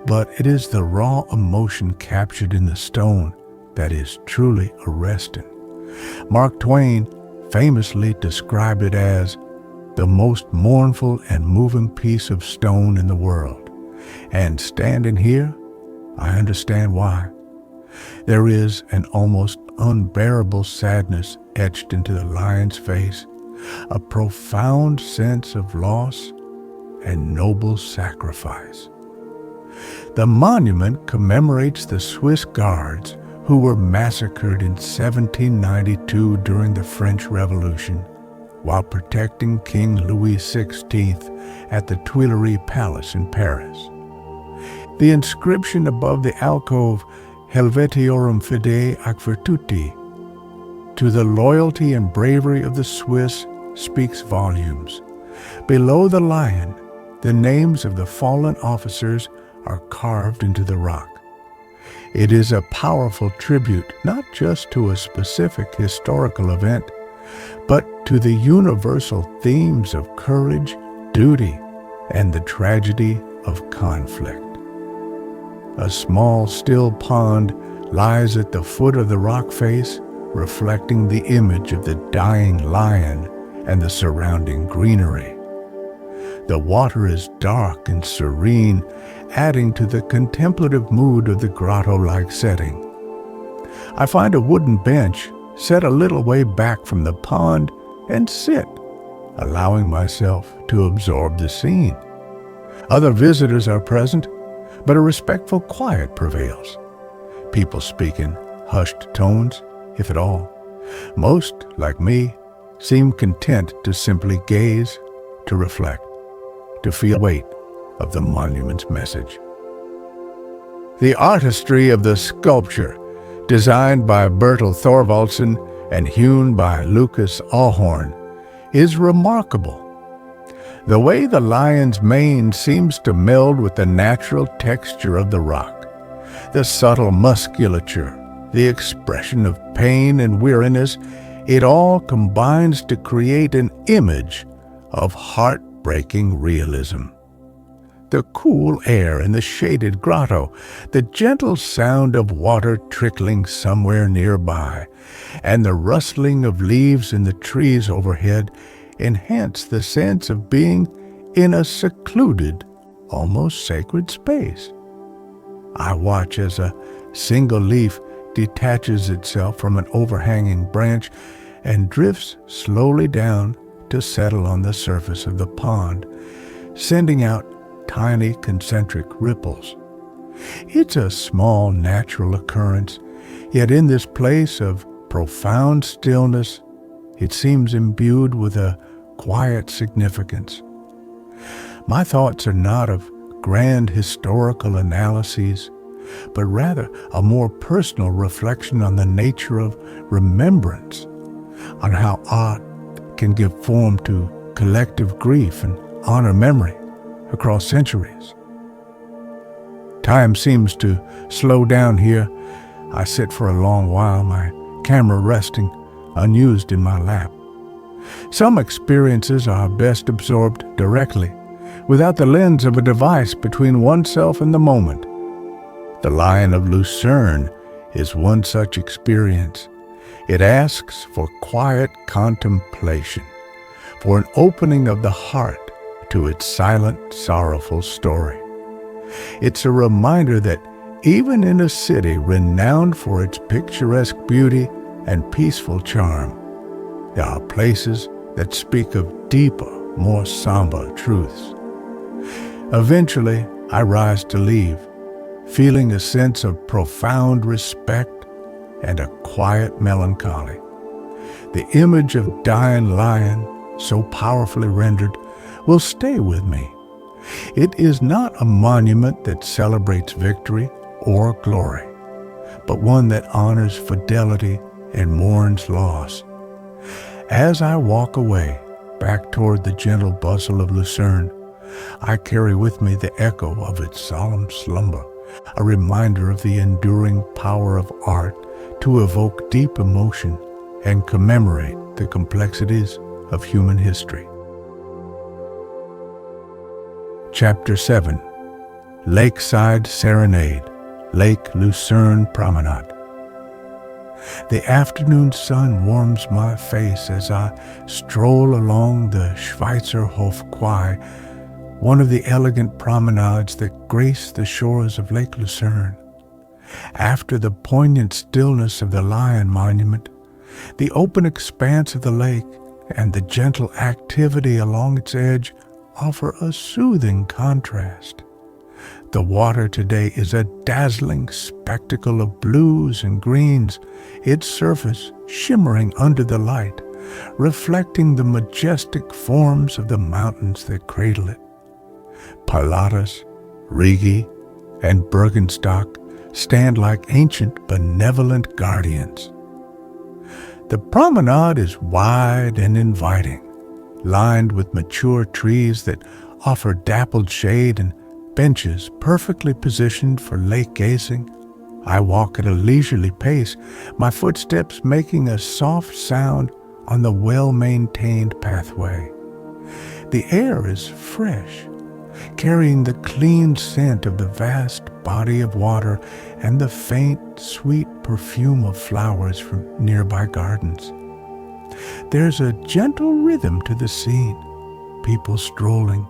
A: but it is the raw emotion captured in the stone that is truly arresting. Mark Twain famously described it as the most mournful and moving piece of stone in the world. And standing here, I understand why. There is an almost unbearable sadness etched into the lion's face, a profound sense of loss and noble sacrifice. The monument commemorates the Swiss guards who were massacred in 1792 during the French Revolution, while protecting King Louis XVI at the Tuileries Palace in Paris. The inscription above the alcove, Helvetiorum Fidei ac Virtuti, to the loyalty and bravery of the Swiss, speaks volumes. Below the lion, the names of the fallen officers are carved into the rock. It is a powerful tribute not just to a specific historical event, but to the universal themes of courage, duty, and the tragedy of conflict. A small, still pond lies at the foot of the rock face, reflecting the image of the dying lion and the surrounding greenery. The water is dark and serene, adding to the contemplative mood of the grotto-like setting. I find a wooden bench set a little way back from the pond and sit, allowing myself to absorb the scene. Other visitors are present, but a respectful quiet prevails. People speak in hushed tones, if at all. Most, like me, seem content to simply gaze, to reflect, to feel the weight of the monument's message. The artistry of the sculpture, designed by Bertel Thorvaldsen and hewn by Lucas Ahorn, is remarkable. The way the lion's mane seems to meld with the natural texture of the rock, the subtle musculature, the expression of pain and weariness, it all combines to create an image of heartbreaking realism. The cool air in the shaded grotto, the gentle sound of water trickling somewhere nearby, and the rustling of leaves in the trees overhead enhance the sense of being in a secluded, almost sacred space. I watch as a single leaf detaches itself from an overhanging branch and drifts slowly down to settle on the surface of the pond, sending out tiny concentric ripples. It's a small natural occurrence, yet in this place of profound stillness, it seems imbued with a quiet significance. My thoughts are not of grand historical analyses, but rather a more personal reflection on the nature of remembrance, on how art can give form to collective grief and honor memory across centuries. Time seems to slow down here. I sit for a long while, my camera resting unused in my lap. Some experiences are best absorbed directly, without the lens of a device between oneself and the moment. The Lion of Lucerne is one such experience. It asks for quiet contemplation, for an opening of the heart to its silent, sorrowful story. It's a reminder that even in a city renowned for its picturesque beauty and peaceful charm, there are places that speak of deeper, more somber truths. Eventually, I rise to leave, feeling a sense of profound respect and a quiet melancholy. The image of dying lion, so powerfully rendered, will stay with me. It is not a monument that celebrates victory or glory, but one that honors fidelity and mourns loss. As I walk away, back toward the gentle bustle of Lucerne, I carry with me the echo of its solemn slumber, a reminder of the enduring power of art to evoke deep emotion and commemorate the complexities of human history. Chapter 7. Lakeside Serenade, Lake Lucerne Promenade. The afternoon sun warms my face as I stroll along the Schweizerhof Quai, one of the elegant promenades that grace the shores of Lake Lucerne. After the poignant stillness of the Lion Monument, the open expanse of the lake and the gentle activity along its edge offer a soothing contrast. The water today is a dazzling spectacle of blues and greens, its surface shimmering under the light, reflecting the majestic forms of the mountains that cradle it. Pilatus, Rigi, and Bergenstock stand like ancient, benevolent guardians. The promenade is wide and inviting, lined with mature trees that offer dappled shade and benches perfectly positioned for lake gazing, I walk at a leisurely pace, my footsteps making a soft sound on the well-maintained pathway. The air is fresh, carrying the clean scent of the vast body of water and the faint, sweet perfume of flowers from nearby gardens. There's a gentle rhythm to the scene, people strolling,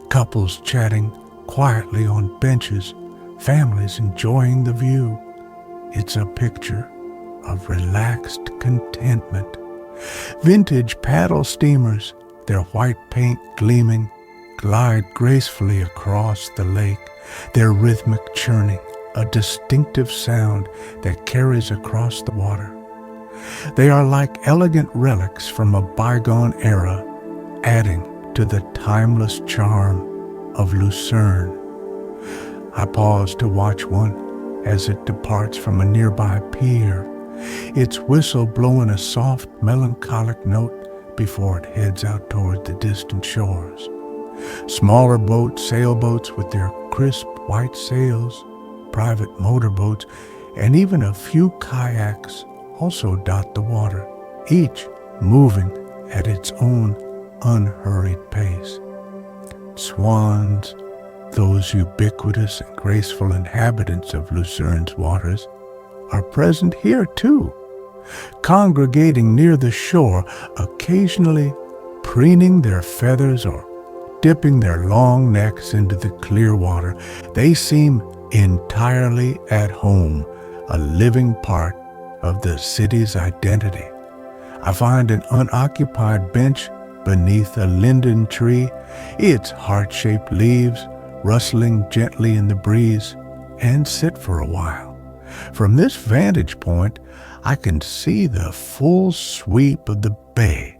A: couples chatting quietly on benches, families enjoying the view. It's a picture of relaxed contentment. Vintage paddle steamers, their white paint gleaming, glide gracefully across the lake, their rhythmic churning, a distinctive sound that carries across the water. They are like elegant relics from a bygone era, adding to the timeless charm of Lucerne. I pause to watch one as it departs from a nearby pier, its whistle blowing a soft, melancholic note before it heads out toward the distant shores. Smaller boats, sailboats with their crisp white sails, private motorboats, and even a few kayaks also dot the water, each moving at its own unhurried pace. Swans, those ubiquitous and graceful inhabitants of Lucerne's waters, are present here too, congregating near the shore, occasionally preening their feathers or dipping their long necks into the clear water. They seem entirely at home, a living part of the city's identity. I find an unoccupied bench beneath a linden tree, its heart-shaped leaves rustling gently in the breeze, and sit for a while. From this vantage point, I can see the full sweep of the bay,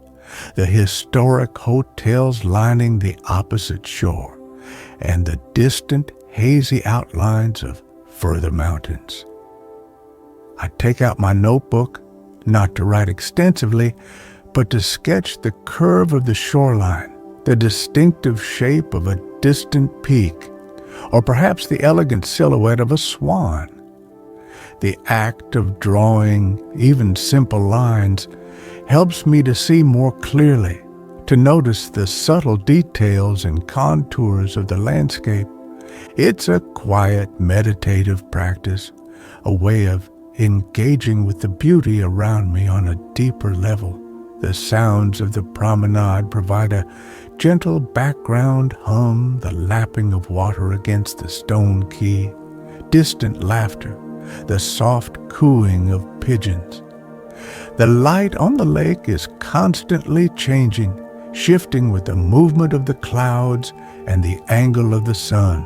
A: the historic hotels lining the opposite shore, and the distant, hazy outlines of further mountains. I take out my notebook, not to write extensively, but to sketch the curve of the shoreline, the distinctive shape of a distant peak, or perhaps the elegant silhouette of a swan. The act of drawing even simple lines helps me to see more clearly, to notice the subtle details and contours of the landscape. It's a quiet, meditative practice, a way of engaging with the beauty around me on a deeper level. The sounds of the promenade provide a gentle background hum, the lapping of water against the stone quay, distant laughter, the soft cooing of pigeons. The light on the lake is constantly changing, shifting with the movement of the clouds and the angle of the sun.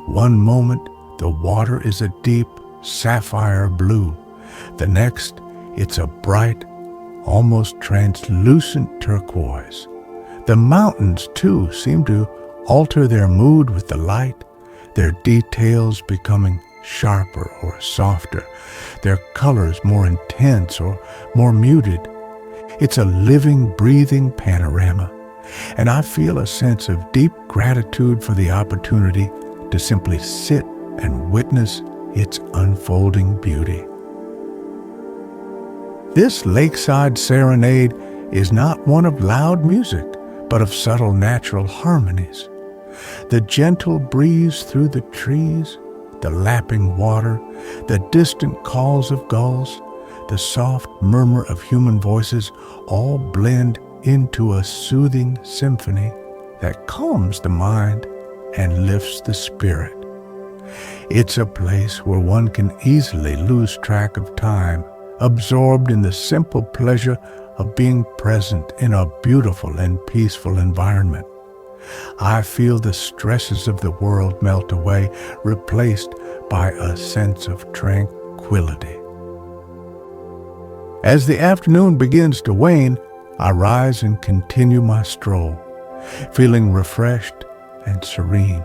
A: One moment, the water is a deep sapphire blue. The next, it's a bright, almost translucent turquoise. The mountains, too, seem to alter their mood with the light, their details becoming sharper or softer, their colors more intense or more muted. It's a living, breathing panorama, and I feel a sense of deep gratitude for the opportunity to simply sit and witness its unfolding beauty. This Lakeside Serenade is not one of loud music, but of subtle natural harmonies. The gentle breeze through the trees, the lapping water, the distant calls of gulls, the soft murmur of human voices all blend into a soothing symphony that calms the mind and lifts the spirit. It's a place where one can easily lose track of time, absorbed in the simple pleasure of being present in a beautiful and peaceful environment. I feel the stresses of the world melt away, replaced by a sense of tranquility. As the afternoon begins to wane, I rise and continue my stroll, feeling refreshed and serene.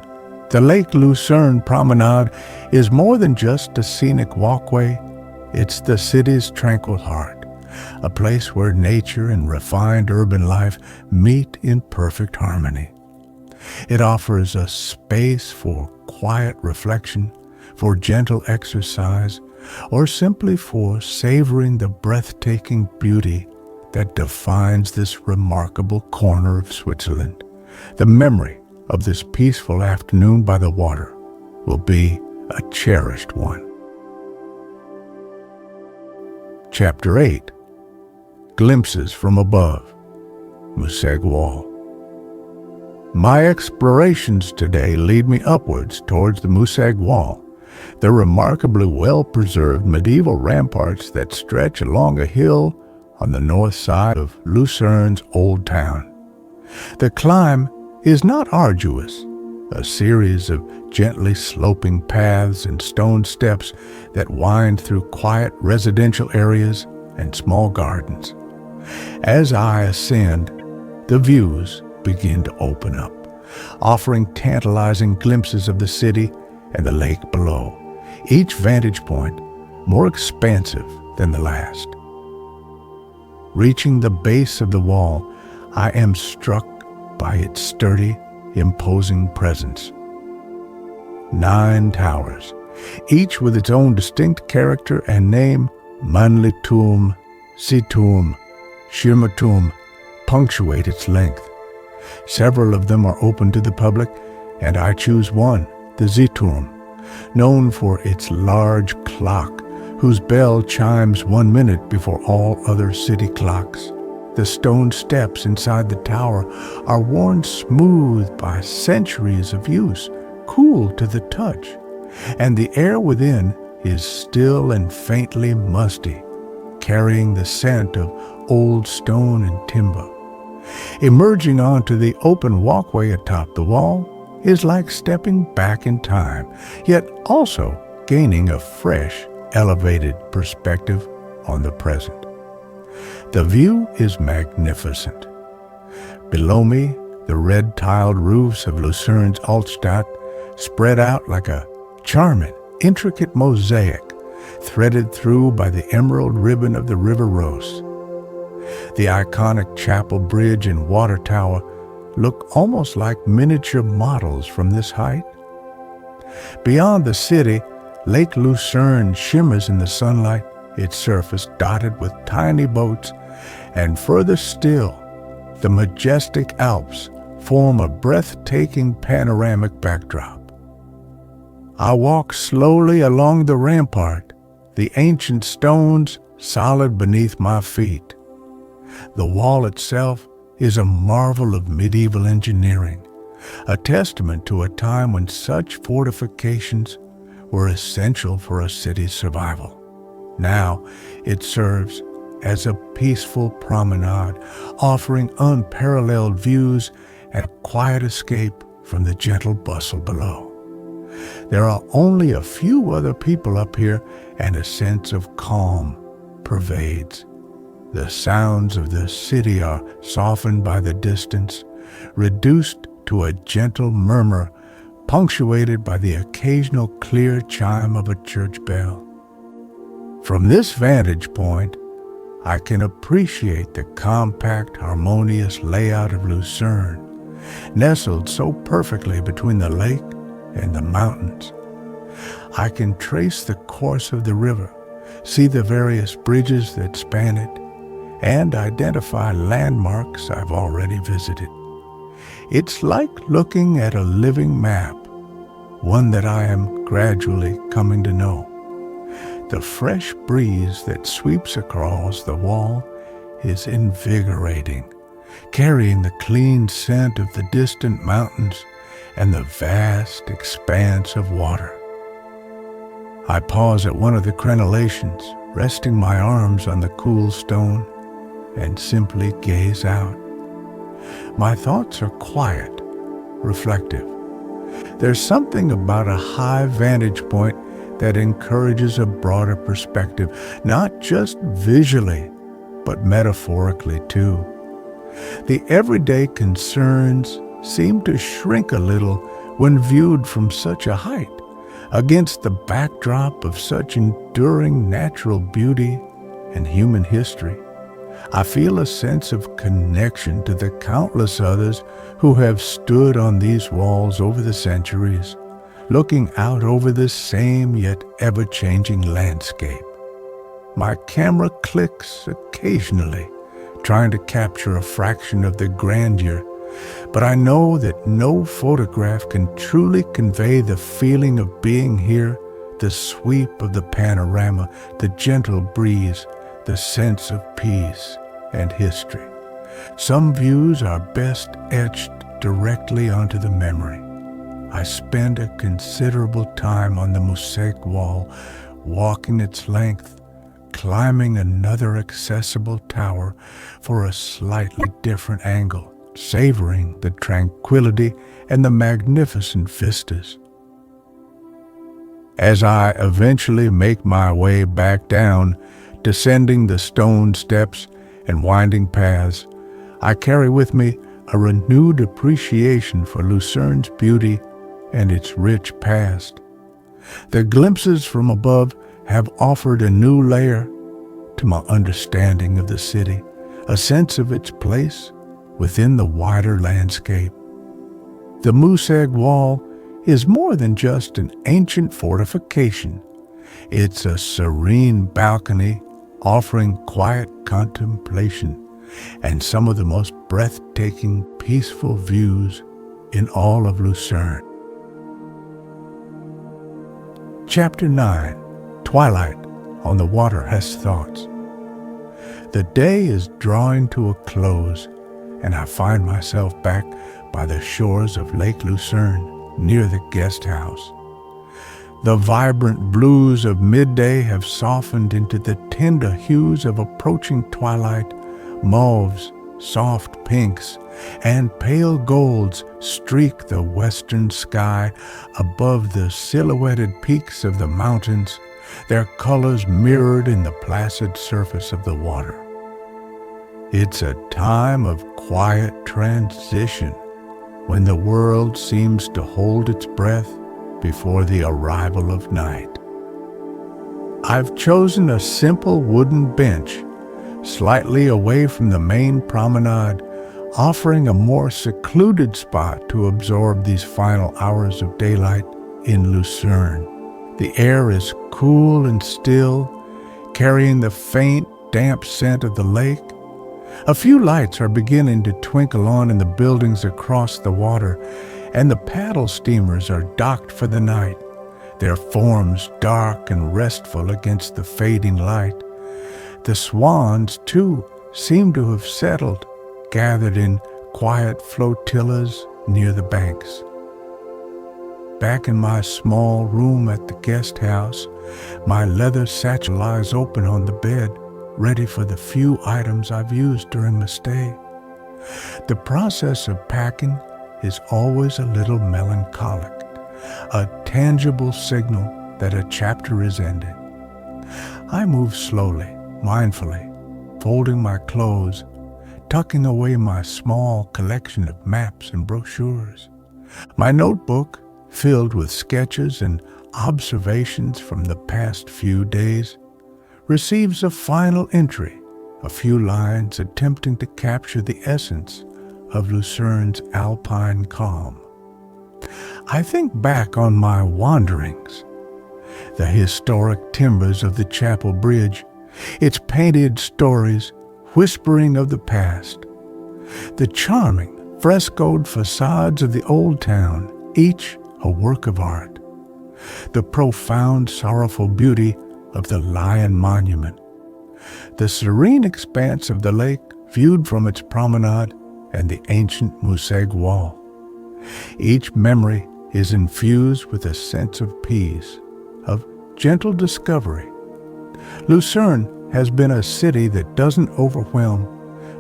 A: The Lake Lucerne Promenade is more than just a scenic walkway. It's the city's tranquil heart, a place where nature and refined urban life meet in perfect harmony. It offers a space for quiet reflection, for gentle exercise, or simply for savoring the breathtaking beauty that defines this remarkable corner of Switzerland, the memory of this peaceful afternoon by the water will be a cherished one. Chapter 8. Glimpses from Above, Musegg Wall. My explorations today lead me upwards towards the Musegg Wall, the remarkably well-preserved medieval ramparts that stretch along a hill on the north side of Lucerne's old town. The climb is not arduous, a series of gently sloping paths and stone steps that wind through quiet residential areas and small gardens. As I ascend, the views begin to open up, offering tantalizing glimpses of the city and the lake below, each vantage point more expansive than the last. Reaching the base of the wall, I am struck by its sturdy, imposing presence. 9 towers, each with its own distinct character and name, Manliturm, Siturm, Schirmturm, punctuate its length. Several of them are open to the public, and I choose one, the Siturm, known for its large clock, whose bell chimes 1 minute before all other city clocks. The stone steps inside the tower are worn smooth by centuries of use, cool to the touch, and the air within is still and faintly musty, carrying the scent of old stone and timber. Emerging onto the open walkway atop the wall is like stepping back in time, yet also gaining a fresh, elevated perspective on the present. The view is magnificent. Below me, the red-tiled roofs of Lucerne's Altstadt spread out like a charming, intricate mosaic threaded through by the emerald ribbon of the River Rose. The iconic chapel bridge and water tower look almost like miniature models from this height. Beyond the city, Lake Lucerne shimmers in the sunlight, its surface dotted with tiny boats, and further still, the majestic Alps form a breathtaking panoramic backdrop. I walk slowly along the rampart, the ancient stones solid beneath my feet. The wall itself is a marvel of medieval engineering, a testament to a time when such fortifications were essential for a city's survival. Now it serves as a peaceful promenade, offering unparalleled views and a quiet escape from the gentle bustle below. There are only a few other people up here, and a sense of calm pervades. The sounds of the city are softened by the distance, reduced to a gentle murmur, punctuated by the occasional clear chime of a church bell. From this vantage point, I can appreciate the compact, harmonious layout of Lucerne, nestled so perfectly between the lake and the mountains. I can trace the course of the river, see the various bridges that span it, and identify landmarks I've already visited. It's like looking at a living map, one that I am gradually coming to know. The fresh breeze that sweeps across the wall is invigorating, carrying the clean scent of the distant mountains and the vast expanse of water. I pause at one of the crenellations, resting my arms on the cool stone, and simply gaze out. My thoughts are quiet, reflective. There's something about a high vantage point that encourages a broader perspective, not just visually, but metaphorically too. The everyday concerns seem to shrink a little when viewed from such a height, against the backdrop of such enduring natural beauty and human history. I feel a sense of connection to the countless others who have stood on these walls over the centuries, looking out over this same yet ever-changing landscape. My camera clicks occasionally, trying to capture a fraction of the grandeur, but I know that no photograph can truly convey the feeling of being here, the sweep of the panorama, the gentle breeze, the sense of peace and history. Some views are best etched directly onto the memory. I spend a considerable time on the Musegg wall, walking its length, climbing another accessible tower for a slightly different angle, savoring the tranquility and the magnificent vistas. As I eventually make my way back down, descending the stone steps and winding paths, I carry with me a renewed appreciation for Lucerne's beauty and its rich past. The glimpses from above have offered a new layer to my understanding of the city, a sense of its place within the wider landscape. The Musegg wall is more than just an ancient fortification. It's a serene balcony offering quiet contemplation and some of the most breathtaking, peaceful views in all of Lucerne. Chapter 9, Twilight on the Water Has Thoughts. The day is drawing to a close, and I find myself back by the shores of Lake Lucerne, near the guest house. The vibrant blues of midday have softened into the tender hues of approaching twilight. Mauves, soft pinks, and pale golds streak the western sky above the silhouetted peaks of the mountains, their colors mirrored in the placid surface of the water. It's a time of quiet transition, when the world seems to hold its breath before the arrival of night. I've chosen a simple wooden bench, slightly away from the main promenade, offering a more secluded spot to absorb these final hours of daylight in Lucerne. The air is cool and still, carrying the faint, damp scent of the lake. A few lights are beginning to twinkle on in the buildings across the water, and the paddle steamers are docked for the night, their forms dark and restful against the fading light. The swans, too, seem to have settled, gathered in quiet flotillas near the banks. Back in my small room at the guest house, my leather satchel lies open on the bed, ready for the few items I've used during my stay. The process of packing is always a little melancholic, a tangible signal that a chapter is ended. I move slowly, mindfully, folding my clothes, tucking away my small collection of maps and brochures. My notebook, filled with sketches and observations from the past few days, receives a final entry, a few lines attempting to capture the essence of Lucerne's Alpine Calm. I think back on my wanderings, the historic timbers of the Chapel Bridge, its painted stories whispering of the past, the charming frescoed facades of the old town, each a work of art, the profound sorrowful beauty of the Lion Monument, the serene expanse of the lake viewed from its promenade, and the ancient Musegg wall. Each memory is infused with a sense of peace, of gentle discovery. Lucerne has been a city that doesn't overwhelm,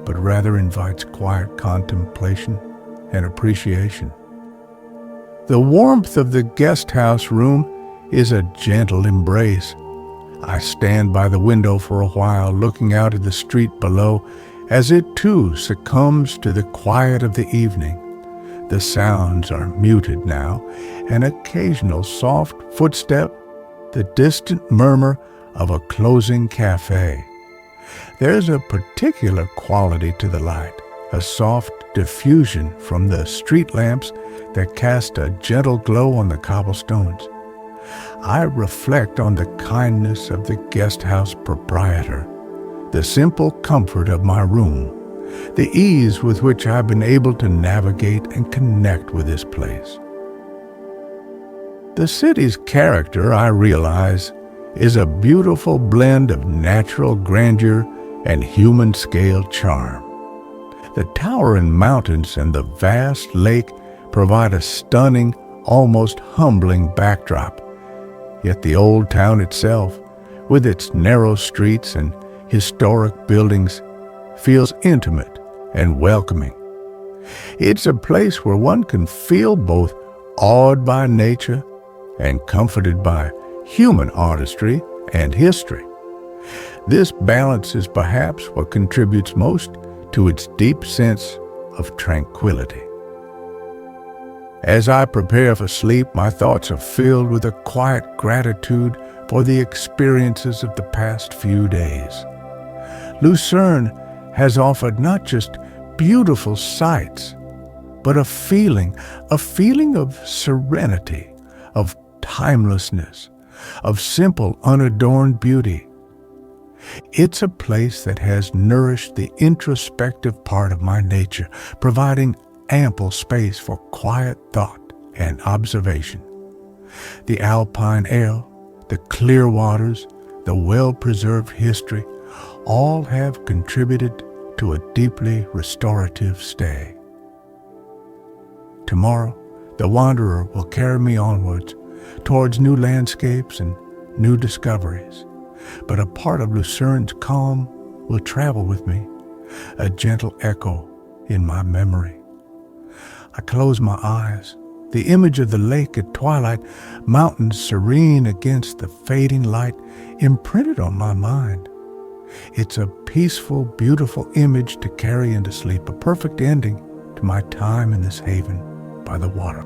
A: but rather invites quiet contemplation and appreciation. The warmth of the guest house room is a gentle embrace. I stand by the window for a while, looking out at the street below, as it too succumbs to the quiet of the evening. The sounds are muted now, an occasional soft footstep, the distant murmur of a closing cafe. There's a particular quality to the light, a soft diffusion from the street lamps that cast a gentle glow on the cobblestones. I reflect on the kindness of the guest house proprietor, the simple comfort of my room, the ease with which I've been able to navigate and connect with this place. The city's character, I realize, is a beautiful blend of natural grandeur and human-scale charm. The towering mountains and the vast lake provide a stunning, almost humbling backdrop. Yet the old town itself, with its narrow streets and historic buildings, feels intimate and welcoming. It's a place where one can feel both awed by nature and comforted by human artistry and history. This balance is perhaps what contributes most to its deep sense of tranquility. As I prepare for sleep, my thoughts are filled with a quiet gratitude for the experiences of the past few days. Lucerne has offered not just beautiful sights, but a feeling of serenity, of timelessness, of simple, unadorned beauty. It's a place that has nourished the introspective part of my nature, providing ample space for quiet thought and observation. The alpine air, the clear waters, the well-preserved history, all have contributed to a deeply restorative stay. Tomorrow, the wanderer will carry me onwards towards new landscapes and new discoveries. But a part of Lucerne's calm will travel with me, a gentle echo in my memory. I close my eyes. The image of the lake at twilight, mountains serene against the fading light, imprinted on my mind. It's a peaceful, beautiful image to carry into sleep, a perfect ending to my time in this haven by the water.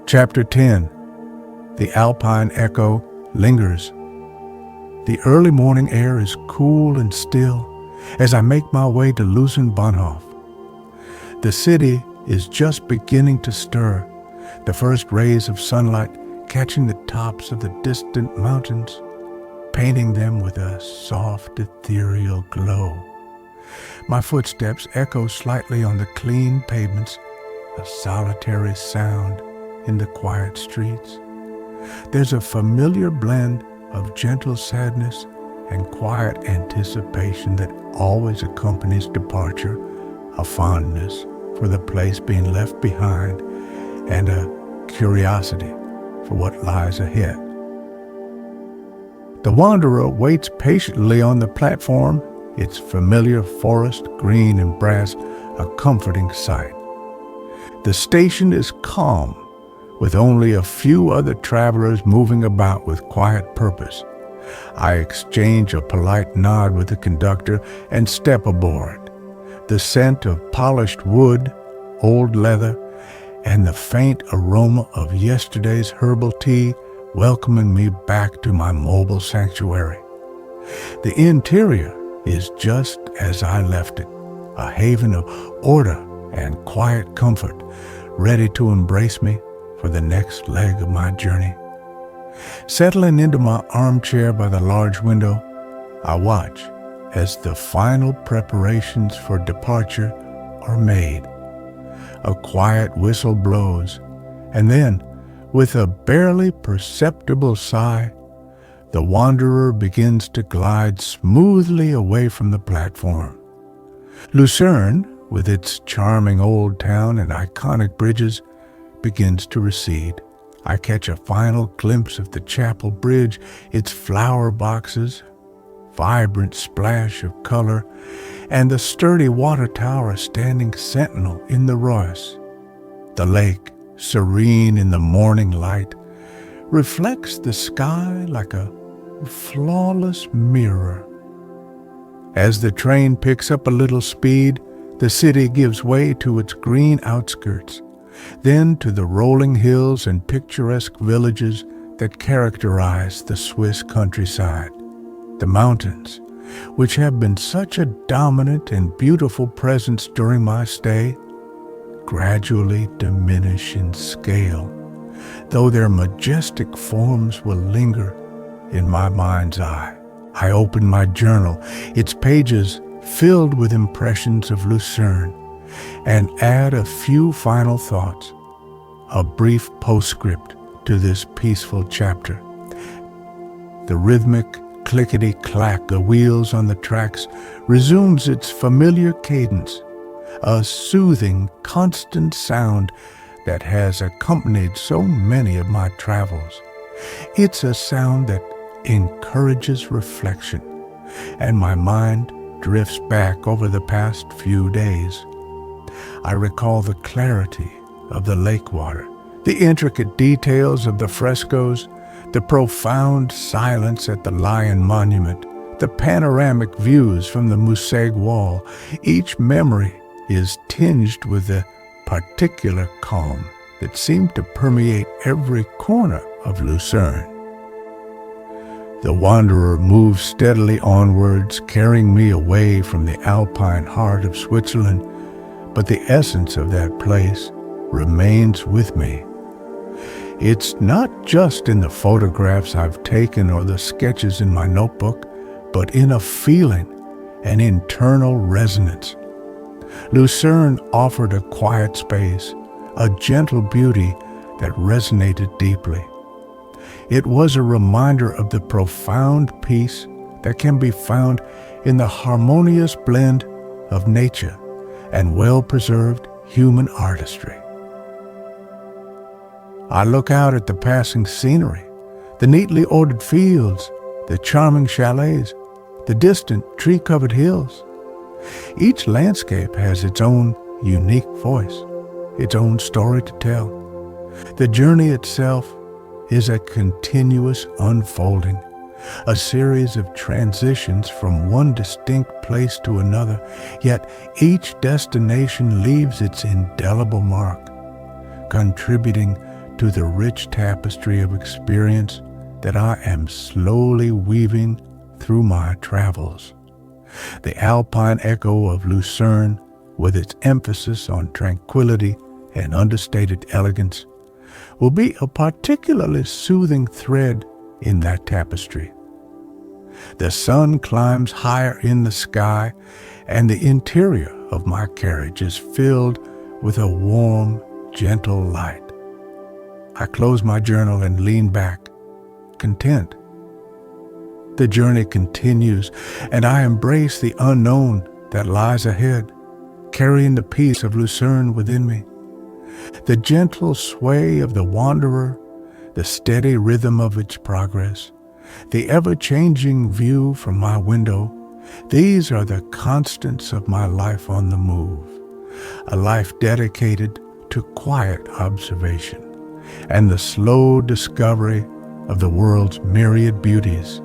A: Chapter 10. The Alpine Echo Lingers. The early morning air is cool and still as I make my way to Lucerne Bahnhof. The city is just beginning to stir, the first rays of sunlight catching the tops of the distant mountains, painting them with a soft, ethereal glow. My footsteps echo slightly on the clean pavements, a solitary sound in the quiet streets. There's a familiar blend of gentle sadness and quiet anticipation that always accompanies departure, a fondness for the place being left behind, and a curiosity for what lies ahead. The wanderer waits patiently on the platform, its familiar forest, green and brass, a comforting sight. The station is calm, with only a few other travelers moving about with quiet purpose. I exchange a polite nod with the conductor and step aboard. The scent of polished wood, old leather, and the faint aroma of yesterday's herbal tea welcoming me back to my mobile sanctuary. The interior is just as I left it, a haven of order and quiet comfort, ready to embrace me for the next leg of my journey. Settling into my armchair by the large window, I watch as the final preparations for departure are made. A quiet whistle blows, and then, with a barely perceptible sigh, the wanderer begins to glide smoothly away from the platform. Lucerne, with its charming old town and iconic bridges, begins to recede. I catch a final glimpse of the chapel bridge, its flower boxes, vibrant splash of color, and the sturdy water tower standing sentinel in the Royce. The lake, serene in the morning light, reflects the sky like a flawless mirror. As the train picks up a little speed, the city gives way to its green outskirts, then to the rolling hills and picturesque villages that characterize the Swiss countryside. The mountains, which have been such a dominant and beautiful presence during my stay, gradually diminish in scale, though their majestic forms will linger in my mind's eye. I open my journal, its pages filled with impressions of Lucerne, and add a few final thoughts, a brief postscript to this peaceful chapter. The rhythmic clickety-clack of the wheels on the tracks resumes its familiar cadence, a soothing, constant sound that has accompanied so many of my travels. It's a sound that encourages reflection, and my mind drifts back over the past few days. I recall the clarity of the lake water, the intricate details of the frescoes, the profound silence at the Lion Monument, the panoramic views from the Musegg wall. Each memory is tinged with a particular calm that seemed to permeate every corner of Lucerne. The wanderer moves steadily onwards, carrying me away from the alpine heart of Switzerland, but the essence of that place remains with me. It's not just in the photographs I've taken or the sketches in my notebook, but in a feeling, an internal resonance. Lucerne offered a quiet space, a gentle beauty that resonated deeply. It was a reminder of the profound peace that can be found in the harmonious blend of nature and well-preserved human artistry. I look out at the passing scenery, the neatly ordered fields, the charming chalets, the distant tree-covered hills. Each landscape has its own unique voice, its own story to tell. The journey itself is a continuous unfolding, a series of transitions from one distinct place to another, yet each destination leaves its indelible mark, contributing to the rich tapestry of experience that I am slowly weaving through my travels. The Alpine echo of Lucerne, with its emphasis on tranquility and understated elegance, will be a particularly soothing thread in that tapestry. The sun climbs higher in the sky, and the interior of my carriage is filled with a warm, gentle light. I close my journal and lean back, content. The journey continues, and I embrace the unknown that lies ahead, carrying the peace of Lucerne within me. The gentle sway of the wanderer, the steady rhythm of its progress, the ever-changing view from my window, these are the constants of my life on the move, a life dedicated to quiet observation and the slow discovery of the world's myriad beauties.